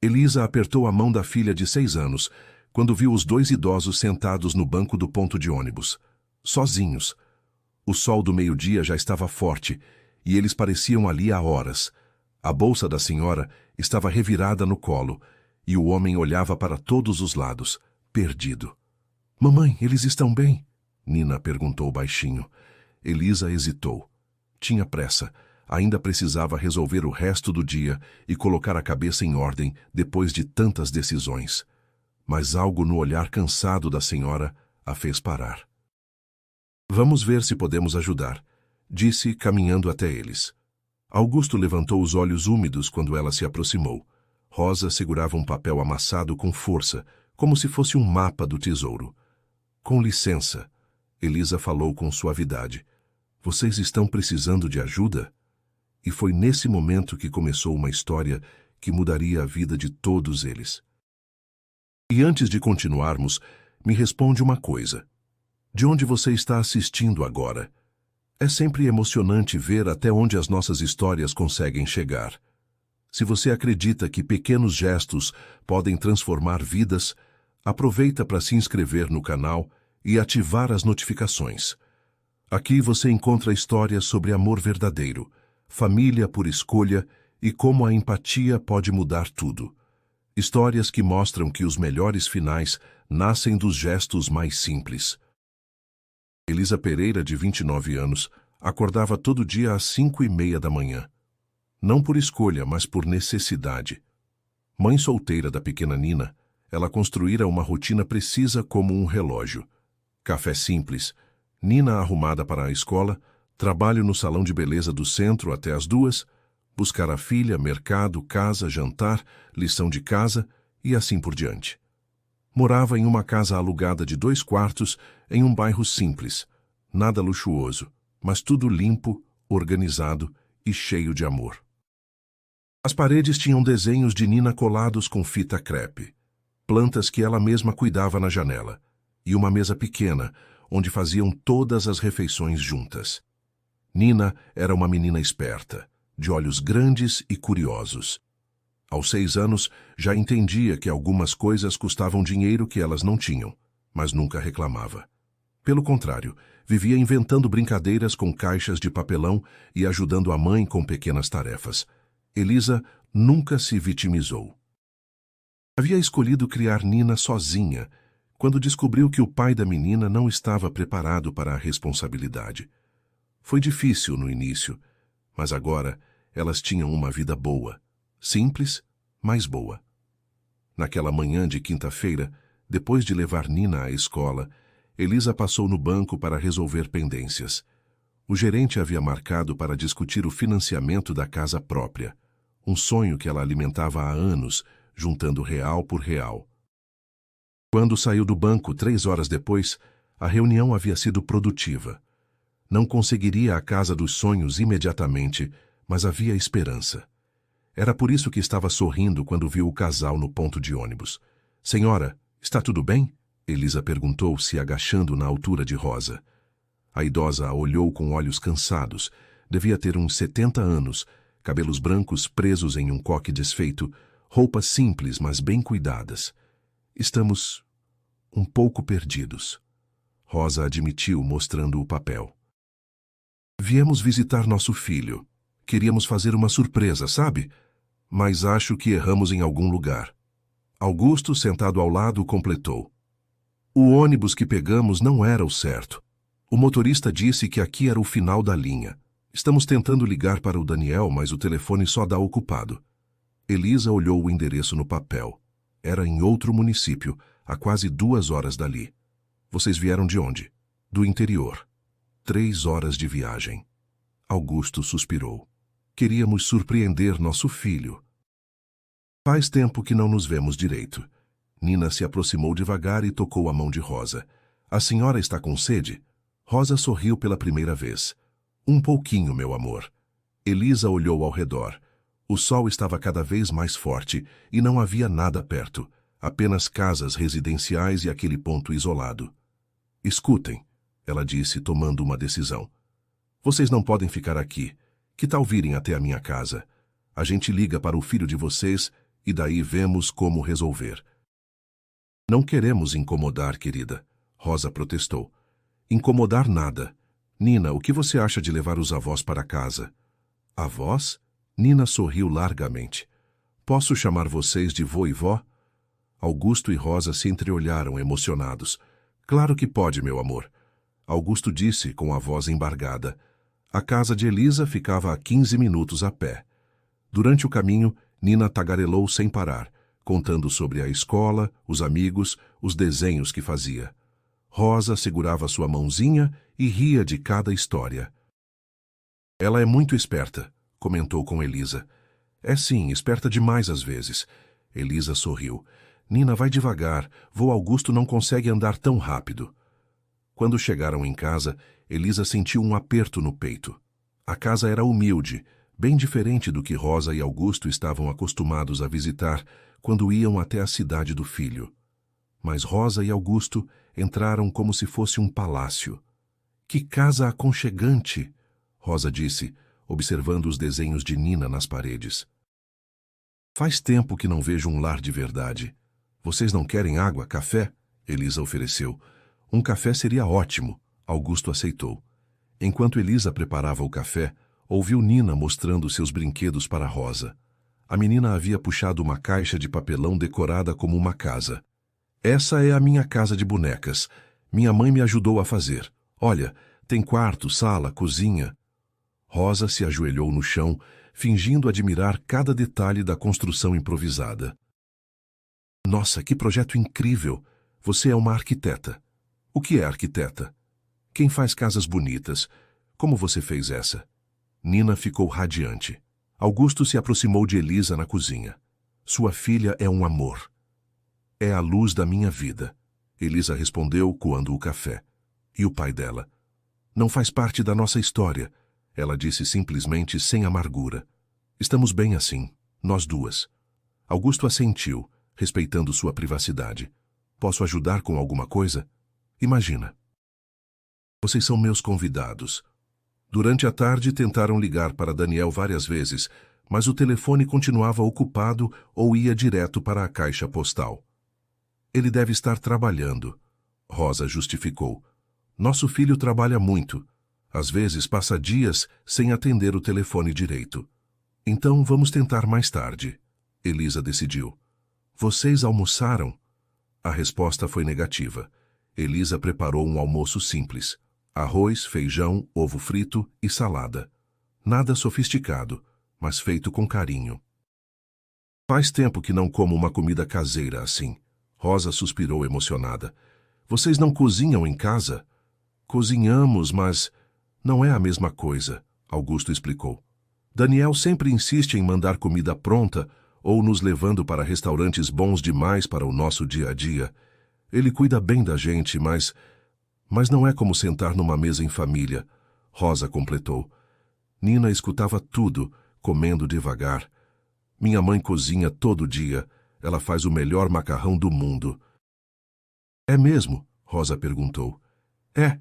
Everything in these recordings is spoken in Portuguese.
Elisa apertou a mão da filha de 6 anos, quando viu os 2 idosos sentados no banco do ponto de ônibus, sozinhos. O sol do meio-dia já estava forte, e eles pareciam ali há horas. A bolsa da senhora estava revirada no colo, e o homem olhava para todos os lados, perdido. "Mamãe, eles estão bem?" Nina perguntou baixinho. Elisa hesitou. Tinha pressa. Ainda precisava resolver o resto do dia e colocar a cabeça em ordem depois de tantas decisões. Mas algo no olhar cansado da senhora a fez parar. "Vamos ver se podemos ajudar", disse, caminhando até eles. Augusto levantou os olhos úmidos quando ela se aproximou. Rosa segurava um papel amassado com força, como se fosse um mapa do tesouro. "Com licença", Elisa falou com suavidade. "Vocês estão precisando de ajuda?" E foi nesse momento que começou uma história que mudaria a vida de todos eles. E antes de continuarmos, me responde uma coisa. De onde você está assistindo agora? É sempre emocionante ver até onde as nossas histórias conseguem chegar. Se você acredita que pequenos gestos podem transformar vidas, aproveita para se inscrever no canal e ativar as notificações. Aqui você encontra histórias sobre amor verdadeiro, família por escolha e como a empatia pode mudar tudo. Histórias que mostram que os melhores finais nascem dos gestos mais simples. Elisa Pereira, de 29 anos, acordava todo dia às 5:30 da manhã. Não por escolha, mas por necessidade. Mãe solteira da pequena Nina, ela construíra uma rotina precisa como um relógio. Café simples, Nina arrumada para a escola, trabalho no salão de beleza do centro até as 2, buscar a filha, mercado, casa, jantar, lição de casa e assim por diante. Morava em uma casa alugada de 2 quartos em um bairro simples, nada luxuoso, mas tudo limpo, organizado e cheio de amor. As paredes tinham desenhos de Nina colados com fita crepe, plantas que ela mesma cuidava na janela, e uma mesa pequena, onde faziam todas as refeições juntas. Nina era uma menina esperta, de olhos grandes e curiosos. Aos 6 anos, já entendia que algumas coisas custavam dinheiro que elas não tinham, mas nunca reclamava. Pelo contrário, vivia inventando brincadeiras com caixas de papelão e ajudando a mãe com pequenas tarefas. Elisa nunca se vitimizou. Havia escolhido criar Nina sozinha, quando descobriu que o pai da menina não estava preparado para a responsabilidade. Foi difícil no início, mas agora elas tinham uma vida boa, simples, mas boa. Naquela manhã de quinta-feira, depois de levar Nina à escola, Elisa passou no banco para resolver pendências. O gerente havia marcado para discutir o financiamento da casa própria, um sonho que ela alimentava há anos, juntando real por real. Quando saiu do banco 3 horas depois, a reunião havia sido produtiva. Não conseguiria a casa dos sonhos imediatamente, mas havia esperança. Era por isso que estava sorrindo quando viu o casal no ponto de ônibus. "Senhora, está tudo bem?" Elisa perguntou, se agachando na altura de Rosa. A idosa a olhou com olhos cansados. Devia ter uns 70 anos, cabelos brancos presos em um coque desfeito, roupas simples, mas bem cuidadas. "Estamos um pouco perdidos", Rosa admitiu, mostrando o papel. "Viemos visitar nosso filho. Queríamos fazer uma surpresa, sabe? Mas acho que erramos em algum lugar." Augusto, sentado ao lado, completou. "O ônibus que pegamos não era o certo. O motorista disse que aqui era o final da linha. Estamos tentando ligar para o Daniel, mas o telefone só dá ocupado." Elisa olhou o endereço no papel. Era em outro município, a quase 2 horas dali. "Vocês vieram de onde?" "Do interior." 3 horas de viagem. Augusto suspirou. "Queríamos surpreender nosso filho." "Faz tempo que não nos vemos direito." Nina se aproximou devagar e tocou a mão de Rosa. "A senhora está com sede?" Rosa sorriu pela primeira vez. "Um pouquinho, meu amor." Elisa olhou ao redor. O sol estava cada vez mais forte e não havia nada perto, apenas casas residenciais e aquele ponto isolado. "Escutem", ela disse, tomando uma decisão. "Vocês não podem ficar aqui. Que tal virem até a minha casa? A gente liga para o filho de vocês e daí vemos como resolver. Não queremos incomodar, querida, Rosa protestou. Incomodar nada. Nina, o que você acha de levar os avós para casa? Avós? Nina sorriu largamente. Posso chamar vocês de vô e vó? Augusto e Rosa se entreolharam emocionados. Claro que pode, meu amor. Augusto disse com a voz embargada. A casa de Elisa ficava a 15 minutos a pé. Durante o caminho, Nina tagarelou sem parar, contando sobre a escola, os amigos, os desenhos que fazia. Rosa segurava sua mãozinha e ria de cada história. Ela é muito esperta, comentou com Elisa. É sim, esperta demais às vezes. Elisa sorriu. Nina, vai devagar, vô Augusto não consegue andar tão rápido. Quando chegaram em casa, Elisa sentiu um aperto no peito. A casa era humilde, bem diferente do que Rosa e Augusto estavam acostumados a visitar quando iam até a cidade do filho. Mas Rosa e Augusto entraram como se fosse um palácio. Que casa aconchegante! Rosa disse, observando os desenhos de Nina nas paredes. Faz tempo que não vejo um lar de verdade. Vocês não querem água, café? Elisa ofereceu. Um café seria ótimo. Augusto aceitou. Enquanto Elisa preparava o café, ouviu Nina mostrando seus brinquedos para Rosa. A menina havia puxado uma caixa de papelão decorada como uma casa. Essa é a minha casa de bonecas. Minha mãe me ajudou a fazer. Olha, tem quarto, sala, cozinha. Rosa se ajoelhou no chão, fingindo admirar cada detalhe da construção improvisada. Nossa, que projeto incrível! Você é uma arquiteta. O que é arquiteta? Quem faz casas bonitas? Como você fez essa? Nina ficou radiante. Augusto se aproximou de Elisa na cozinha. Sua filha é um amor. É a luz da minha vida. Elisa respondeu, coando o café. E o pai dela? Não faz parte da nossa história. Ela disse simplesmente sem amargura. Estamos bem assim, nós duas. Augusto assentiu, respeitando sua privacidade. Posso ajudar com alguma coisa? Imagina. Vocês são meus convidados. Durante a tarde tentaram ligar para Daniel várias vezes, mas o telefone continuava ocupado ou ia direto para a caixa postal. Ele deve estar trabalhando, Rosa justificou. Nosso filho trabalha muito. Às vezes passa dias sem atender o telefone direito. Então vamos tentar mais tarde. Elisa decidiu. Vocês almoçaram? A resposta foi negativa. Elisa preparou um almoço simples. Arroz, feijão, ovo frito e salada. Nada sofisticado, mas feito com carinho. Faz tempo que não como uma comida caseira assim. Rosa suspirou emocionada. Vocês não cozinham em casa? Cozinhamos, mas não é a mesma coisa, Augusto explicou. Daniel sempre insiste em mandar comida pronta ou nos levando para restaurantes bons demais para o nosso dia a dia. Ele cuida bem da gente, mas não é como sentar numa mesa em família, Rosa completou. Nina escutava tudo, comendo devagar. Minha mãe cozinha todo dia. Ela faz o melhor macarrão do mundo. É mesmo? Rosa perguntou. É,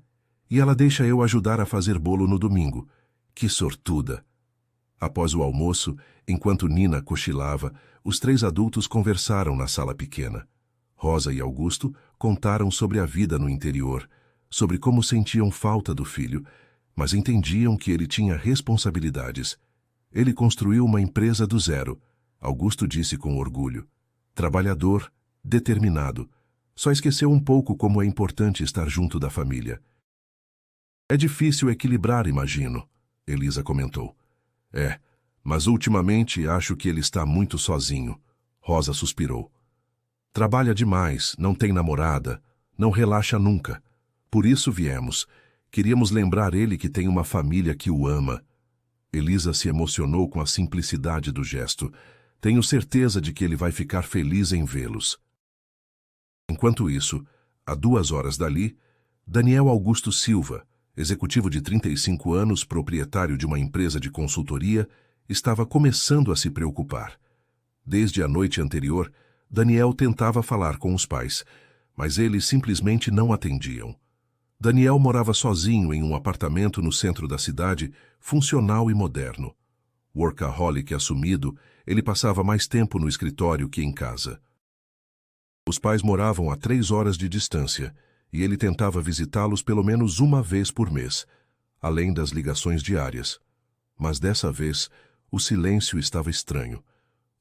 e ela deixa eu ajudar a fazer bolo no domingo. Que sortuda! Após o almoço, enquanto Nina cochilava, os três adultos conversaram na sala pequena. Rosa e Augusto contaram sobre a vida no interior, sobre como sentiam falta do filho, mas entendiam que ele tinha responsabilidades. Ele construiu uma empresa do zero, Augusto disse com orgulho. Trabalhador, determinado. Só esqueceu um pouco como é importante estar junto da família. É difícil equilibrar, imagino, Elisa comentou. É, mas ultimamente acho que ele está muito sozinho, Rosa suspirou. Trabalha demais, não tem namorada, não relaxa nunca. Por isso viemos. Queríamos lembrar ele que tem uma família que o ama. Elisa se emocionou com a simplicidade do gesto. Tenho certeza de que ele vai ficar feliz em vê-los. Enquanto isso, a 2 horas dali, Daniel Augusto Silva, executivo de 35 anos, proprietário de uma empresa de consultoria, estava começando a se preocupar. Desde a noite anterior, Daniel tentava falar com os pais, mas eles simplesmente não atendiam. Daniel morava sozinho em um apartamento no centro da cidade, funcional e moderno. Workaholic assumido, ele passava mais tempo no escritório que em casa. Os pais moravam a 3 horas de distância, e ele tentava visitá-los pelo menos uma vez por mês, além das ligações diárias. Mas dessa vez, o silêncio estava estranho.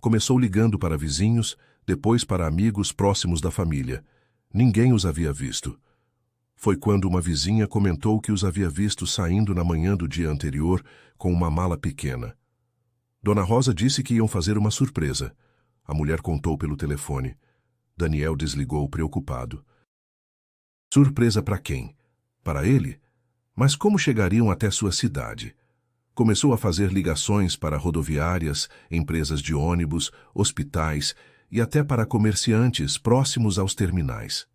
Começou ligando para vizinhos, depois para amigos próximos da família. Ninguém os havia visto. Foi quando uma vizinha comentou que os havia visto saindo na manhã do dia anterior com uma mala pequena. Dona Rosa disse que iam fazer uma surpresa. A mulher contou pelo telefone. Daniel desligou preocupado. Surpresa para quem? Para ele? Mas como chegariam até sua cidade? Começou a fazer ligações para rodoviárias, empresas de ônibus, hospitais e até para comerciantes próximos aos terminais.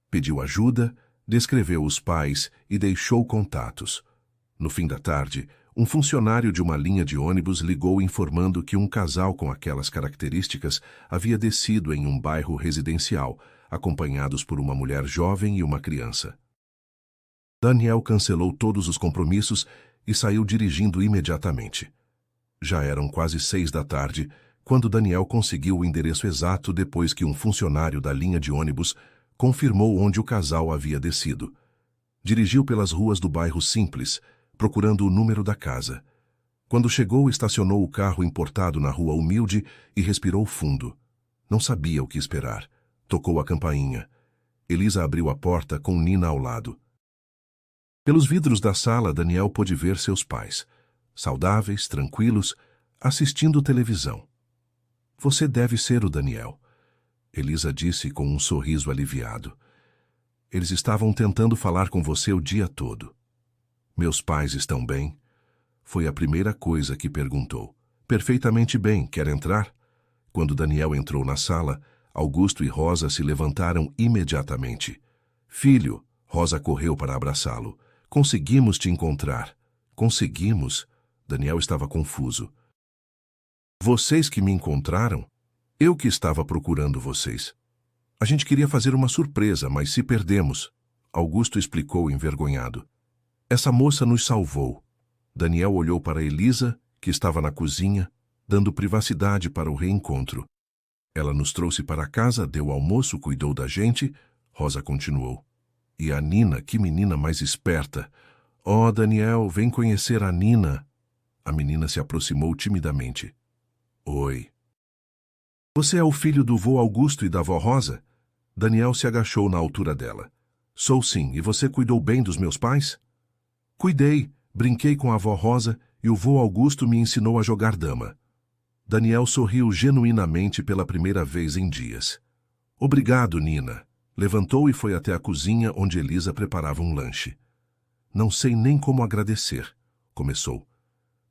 Pediu ajuda, descreveu os pais e deixou contatos. No fim da tarde, um funcionário de uma linha de ônibus ligou informando que um casal com aquelas características havia descido em um bairro residencial, acompanhados por uma mulher jovem e uma criança. Daniel cancelou todos os compromissos e saiu dirigindo imediatamente. Já eram quase 6 da tarde, quando Daniel conseguiu o endereço exato depois que um funcionário da linha de ônibus confirmou onde o casal havia descido. Dirigiu pelas ruas do bairro Simples, procurando o número da casa. Quando chegou, estacionou o carro importado na rua Humilde e respirou fundo. Não sabia o que esperar. Tocou a campainha. Elisa abriu a porta com Nina ao lado. Pelos vidros da sala, Daniel pôde ver seus pais, saudáveis, tranquilos, assistindo televisão. Você deve ser o Daniel, Elisa disse com um sorriso aliviado. Eles estavam tentando falar com você o dia todo. Meus pais estão bem? Foi a primeira coisa que perguntou. Perfeitamente bem, quer entrar? Quando Daniel entrou na sala, Augusto e Rosa se levantaram imediatamente. Filho, Rosa correu para abraçá-lo. Conseguimos te encontrar. Conseguimos? Daniel estava confuso. Vocês que me encontraram? Eu que estava procurando vocês. A gente queria fazer uma surpresa, mas se perdemos. Augusto explicou envergonhado. Essa moça nos salvou. Daniel olhou para Elisa, que estava na cozinha, dando privacidade para o reencontro. Ela nos trouxe para casa, deu almoço, cuidou da gente. Rosa continuou. E a Nina, que menina mais esperta. Oh, Daniel, vem conhecer a Nina. A menina se aproximou timidamente. Oi. Você é o filho do vô Augusto e da vó Rosa? Daniel se agachou na altura dela. Sou sim, e você cuidou bem dos meus pais? Cuidei, brinquei com a vó Rosa e o vô Augusto me ensinou a jogar dama. Daniel sorriu genuinamente pela primeira vez em dias. Obrigado, Nina. Levantou e foi até a cozinha onde Elisa preparava um lanche. Não sei nem como agradecer, começou.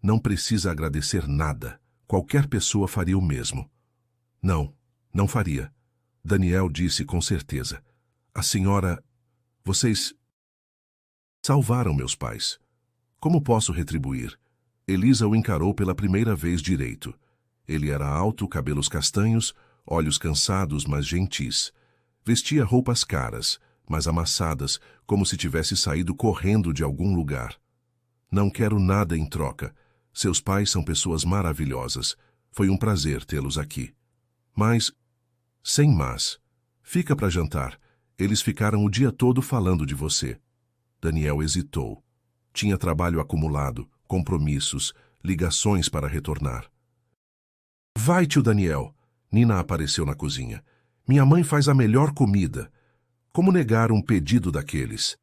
Não precisa agradecer nada. Qualquer pessoa faria o mesmo. Não, não faria. Daniel disse com certeza. A senhora... Vocês... salvaram meus pais. Como posso retribuir? Elisa o encarou pela primeira vez direito. Ele era alto, cabelos castanhos, olhos cansados, mas gentis. Vestia roupas caras, mas amassadas, como se tivesse saído correndo de algum lugar. Não quero nada em troca. Seus pais são pessoas maravilhosas. Foi um prazer tê-los aqui. Mas, sem mas, fica para jantar. Eles ficaram o dia todo falando de você. Daniel hesitou. Tinha trabalho acumulado, compromissos, ligações para retornar. Vai, tio Daniel. Nina apareceu na cozinha. Minha mãe faz a melhor comida. Como negar um pedido daqueles?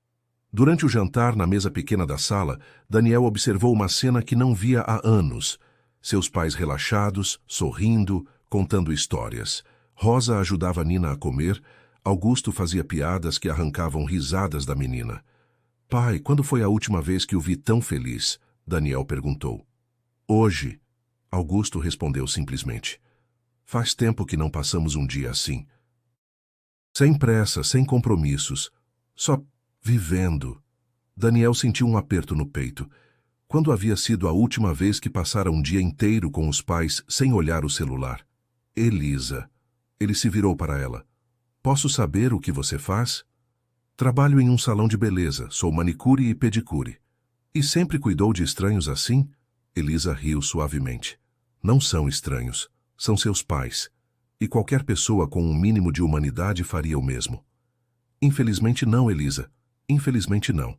Durante o jantar, na mesa pequena da sala, Daniel observou uma cena que não via há anos. Seus pais relaxados, sorrindo, contando histórias. Rosa ajudava Nina a comer. Augusto fazia piadas que arrancavam risadas da menina. Pai, quando foi a última vez que o vi tão feliz? Daniel perguntou. Hoje. Augusto respondeu simplesmente. Faz tempo que não passamos um dia assim. Sem pressa, sem compromissos. Só vivendo. Daniel sentiu um aperto no peito. Quando havia sido a última vez que passara um dia inteiro com os pais sem olhar o celular? Elisa. Ele se virou para ela. Posso saber o que você faz? Trabalho em um salão de beleza, sou manicure e pedicure. E sempre cuidou de estranhos assim? Elisa riu suavemente. Não são estranhos, São seus pais, e qualquer pessoa com um mínimo de humanidade faria o mesmo. Infelizmente não, Elisa. Infelizmente não.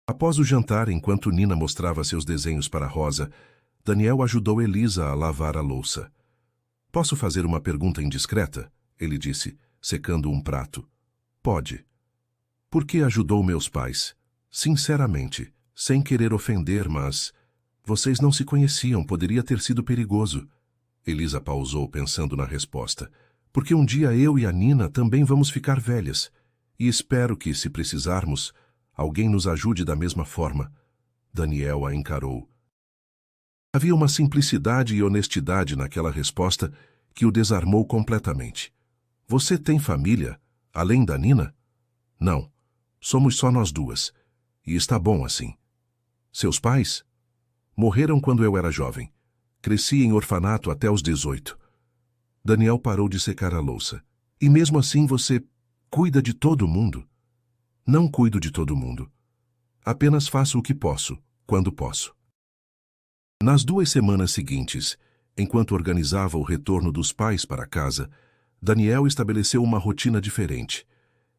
Após o jantar, enquanto Nina mostrava seus desenhos para Rosa, Daniel ajudou Elisa a lavar a louça. Posso fazer uma pergunta indiscreta? Ele disse, secando um prato. Pode. Por que ajudou meus pais? Sinceramente, sem querer ofender, mas... Vocês não se conheciam, poderia ter sido perigoso. Elisa pausou, pensando na resposta. Porque um dia eu e a Nina também vamos ficar velhas. E espero que, se precisarmos, alguém nos ajude da mesma forma. Daniel a encarou. Havia uma simplicidade e honestidade naquela resposta que o desarmou completamente. Você tem família, além da Nina? Não. Somos só nós duas. E está bom assim. Seus pais? Morreram quando eu era jovem. Cresci em orfanato até os 18. Daniel parou de secar a louça. E mesmo assim você cuida de todo mundo? Não cuido de todo mundo. Apenas faço o que posso, quando posso. Nas 2 semanas seguintes, enquanto organizava o retorno dos pais para casa, Daniel estabeleceu uma rotina diferente.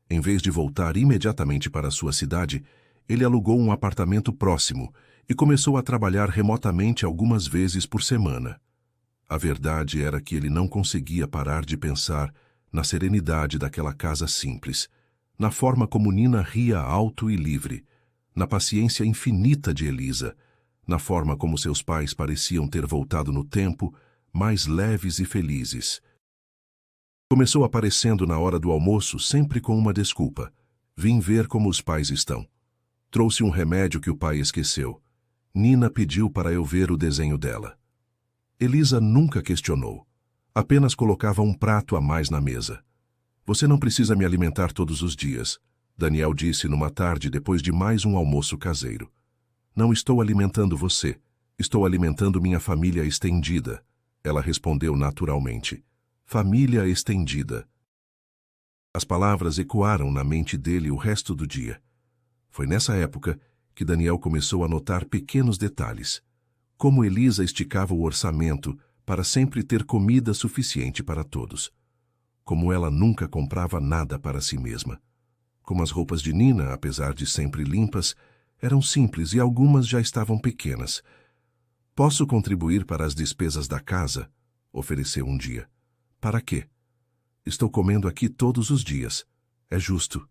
Em vez de voltar imediatamente para sua cidade, ele alugou um apartamento próximo e começou a trabalhar remotamente algumas vezes por semana. A verdade era que ele não conseguia parar de pensar na serenidade daquela casa simples, na forma como Nina ria alto e livre, na paciência infinita de Elisa, na forma como seus pais pareciam ter voltado no tempo, mais leves e felizes. Começou aparecendo na hora do almoço, sempre com uma desculpa. Vim ver como os pais estão. Trouxe um remédio que o pai esqueceu. Nina pediu para eu ver o desenho dela. Elisa nunca questionou. Apenas colocava um prato a mais na mesa. Você não precisa me alimentar todos os dias, Daniel disse numa tarde depois de mais um almoço caseiro. Não estou alimentando você. Estou alimentando minha família estendida. Ela respondeu naturalmente. Família estendida. As palavras ecoaram na mente dele o resto do dia. Foi nessa época que Daniel começou a notar pequenos detalhes. Como Elisa esticava o orçamento para sempre ter comida suficiente para todos. Como ela nunca comprava nada para si mesma. Como as roupas de Nina, apesar de sempre limpas, eram simples e algumas já estavam pequenas. Posso contribuir para as despesas da casa? Ofereceu um dia. Para quê? Estou comendo aqui todos os dias. É justo.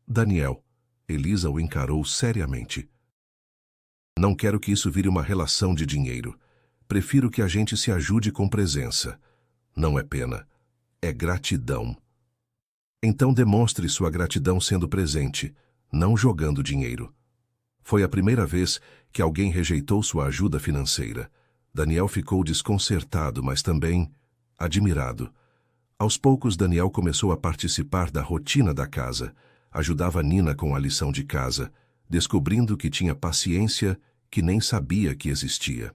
Daniel, Elisa o encarou seriamente. Não quero que isso vire uma relação de dinheiro. Prefiro que a gente se ajude com presença. Não é pena. É gratidão. Então demonstre sua gratidão sendo presente, não jogando dinheiro. Foi a primeira vez que alguém rejeitou sua ajuda financeira. Daniel ficou desconcertado, mas também admirado. Aos poucos, Daniel começou a participar da rotina da casa, ajudava Nina com a lição de casa, descobrindo que tinha paciência que nem sabia que existia.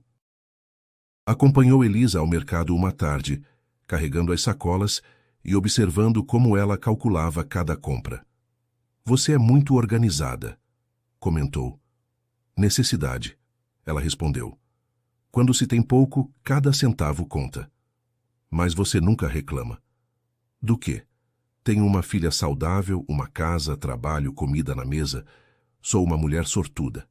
Acompanhou Elisa ao mercado uma tarde, carregando as sacolas e observando como ela calculava cada compra. Você é muito organizada, comentou. Necessidade, ela respondeu. Quando se tem pouco, cada centavo conta. Mas você nunca reclama. Do quê? Tenho uma filha saudável, uma casa, trabalho, comida na mesa. Sou uma mulher sortuda.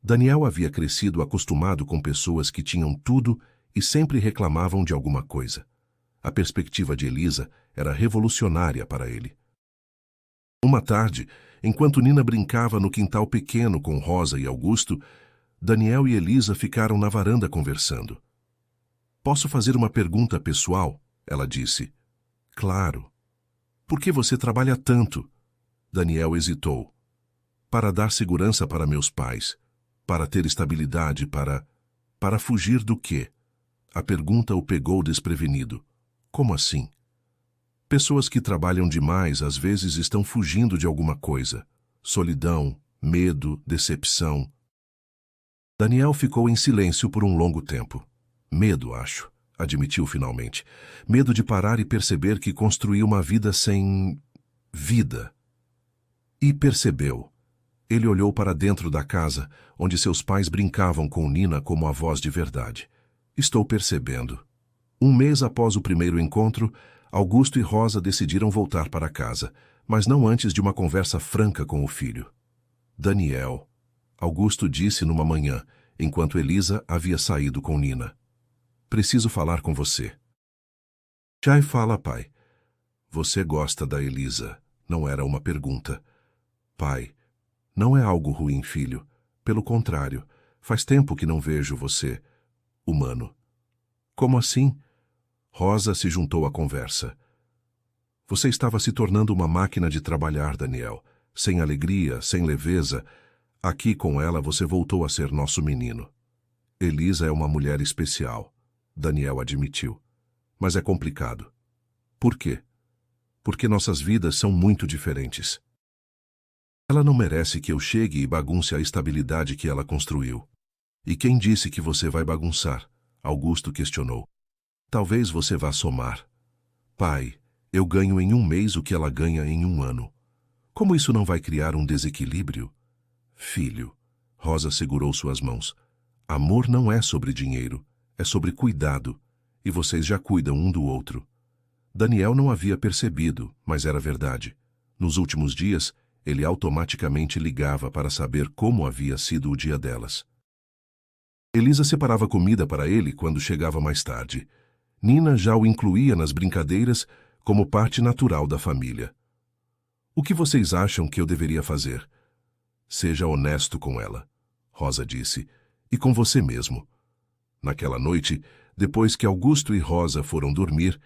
Daniel havia crescido acostumado com pessoas que tinham tudo e sempre reclamavam de alguma coisa. A perspectiva de Elisa era revolucionária para ele. Uma tarde, enquanto Nina brincava no quintal pequeno com Rosa e Augusto, Daniel e Elisa ficaram na varanda conversando. Posso fazer uma pergunta pessoal? Ela disse. Claro. Por que você trabalha tanto? Daniel hesitou. Para dar segurança para meus pais. Para ter estabilidade, para fugir do quê? A pergunta o pegou desprevenido. Como assim? Pessoas que trabalham demais às vezes estão fugindo de alguma coisa. Solidão, medo, decepção. Daniel ficou em silêncio por um longo tempo. Medo, acho, admitiu finalmente. Medo de parar e perceber que construiu uma vida sem... vida. E percebeu. Ele olhou para dentro da casa, onde seus pais brincavam com Nina como avós de verdade. Estou percebendo. Um mês após o primeiro encontro, Augusto e Rosa decidiram voltar para casa, mas não antes de uma conversa franca com o filho. Daniel, Augusto disse numa manhã, enquanto Elisa havia saído com Nina. Preciso falar com você. Chay fala, pai. Você gosta da Elisa, não era uma pergunta. Pai, não é algo ruim, filho. Pelo contrário, faz tempo que não vejo você, humano. Como assim? Rosa se juntou à conversa. Você estava se tornando uma máquina de trabalhar, Daniel. Sem alegria, sem leveza. Aqui com ela você voltou a ser nosso menino. Elisa é uma mulher especial, Daniel admitiu. Mas é complicado. Por quê? Porque nossas vidas são muito diferentes. Ela não merece que eu chegue e bagunce a estabilidade que ela construiu. E quem disse que você vai bagunçar? Augusto questionou. Talvez você vá somar. Pai, eu ganho em um mês o que ela ganha em um ano. Como isso não vai criar um desequilíbrio? Filho, Rosa segurou suas mãos. Amor não é sobre dinheiro, é sobre cuidado. E vocês já cuidam um do outro. Daniel não havia percebido, mas era verdade. Nos últimos dias, ele automaticamente ligava para saber como havia sido o dia delas. Elisa separava comida para ele quando chegava mais tarde. Nina já o incluía nas brincadeiras como parte natural da família. O que vocês acham que eu deveria fazer? Seja honesto com ela, Rosa disse, e com você mesmo. Naquela noite, depois que Augusto e Rosa foram dormir,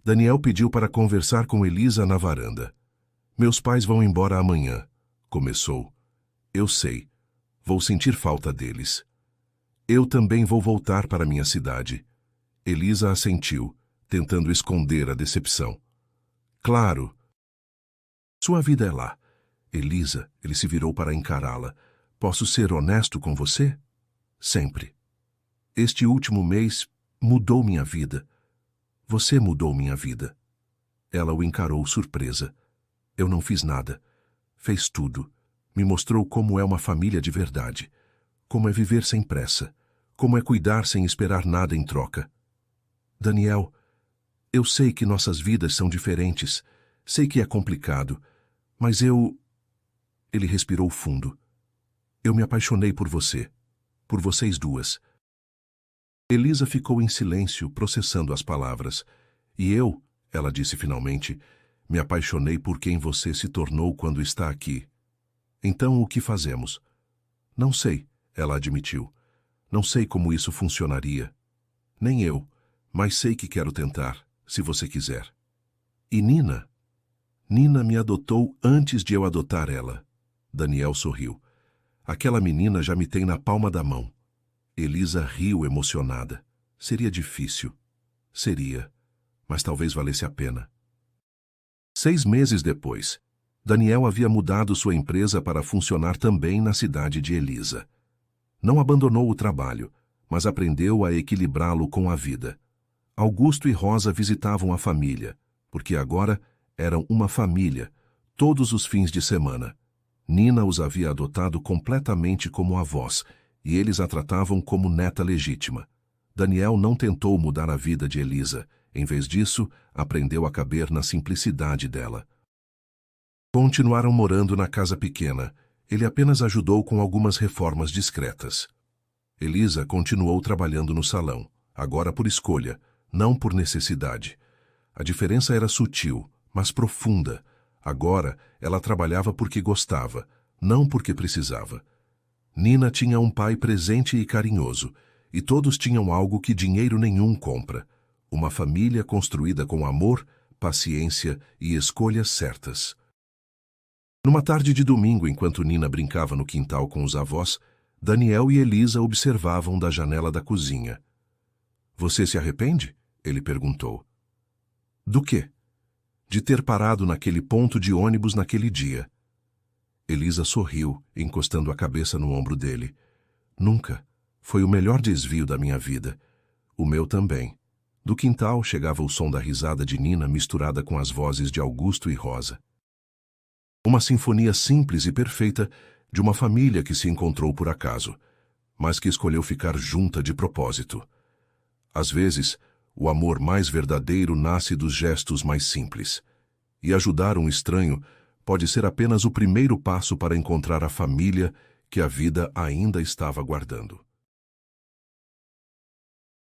Daniel pediu para conversar com Elisa na varanda. Meus pais vão embora amanhã, começou. Eu sei, vou sentir falta deles. Eu também vou voltar para minha cidade. Elisa assentiu, tentando esconder a decepção. Claro. Sua vida é lá. Elisa, ele se virou para encará-la. Posso ser honesto com você? Sempre. Este último mês mudou minha vida. Você mudou minha vida. Ela o encarou surpresa. Eu não fiz nada. Fez tudo. Me mostrou como é uma família de verdade. Como é viver sem pressa. Como é cuidar sem esperar nada em troca. Daniel, eu sei que nossas vidas são diferentes. Sei que é complicado. Mas eu... Ele respirou fundo. Eu me apaixonei por você. Por vocês duas. Elisa ficou em silêncio, processando as palavras. E eu, ela disse finalmente, me apaixonei por quem você se tornou quando está aqui. Então o que fazemos? Não sei, ela admitiu. Não sei como isso funcionaria. Nem eu, mas sei que quero tentar, se você quiser. E Nina? Nina me adotou antes de eu adotar ela. Daniel sorriu. Aquela menina já me tem na palma da mão. Elisa riu emocionada. Seria difícil. Seria. Mas talvez valesse a pena. 6 meses depois, Daniel havia mudado sua empresa para funcionar também na cidade de Elisa. Não abandonou o trabalho, mas aprendeu a equilibrá-lo com a vida. Augusto e Rosa visitavam a família, porque agora eram uma família, todos os fins de semana. Nina os havia adotado completamente como avós, e eles a tratavam como neta legítima. Daniel não tentou mudar a vida de Elisa. Em vez disso, aprendeu a caber na simplicidade dela. Continuaram morando na casa pequena. Ele apenas ajudou com algumas reformas discretas. Elisa continuou trabalhando no salão, agora por escolha, não por necessidade. A diferença era sutil, mas profunda. Agora, ela trabalhava porque gostava, não porque precisava. Nina tinha um pai presente e carinhoso, e todos tinham algo que dinheiro nenhum compra. Uma família construída com amor, paciência e escolhas certas. Numa tarde de domingo, enquanto Nina brincava no quintal com os avós, Daniel e Elisa observavam da janela da cozinha. Você se arrepende? Ele perguntou. Do quê? De ter parado naquele ponto de ônibus naquele dia. Elisa sorriu, encostando a cabeça no ombro dele. Nunca. Foi o melhor desvio da minha vida. O meu também. Do quintal chegava o som da risada de Nina misturada com as vozes de Augusto e Rosa. Uma sinfonia simples e perfeita de uma família que se encontrou por acaso, mas que escolheu ficar junta de propósito. Às vezes, O amor mais verdadeiro nasce dos gestos mais simples. E ajudar um estranho pode ser apenas o primeiro passo para encontrar a família que a vida ainda estava guardando.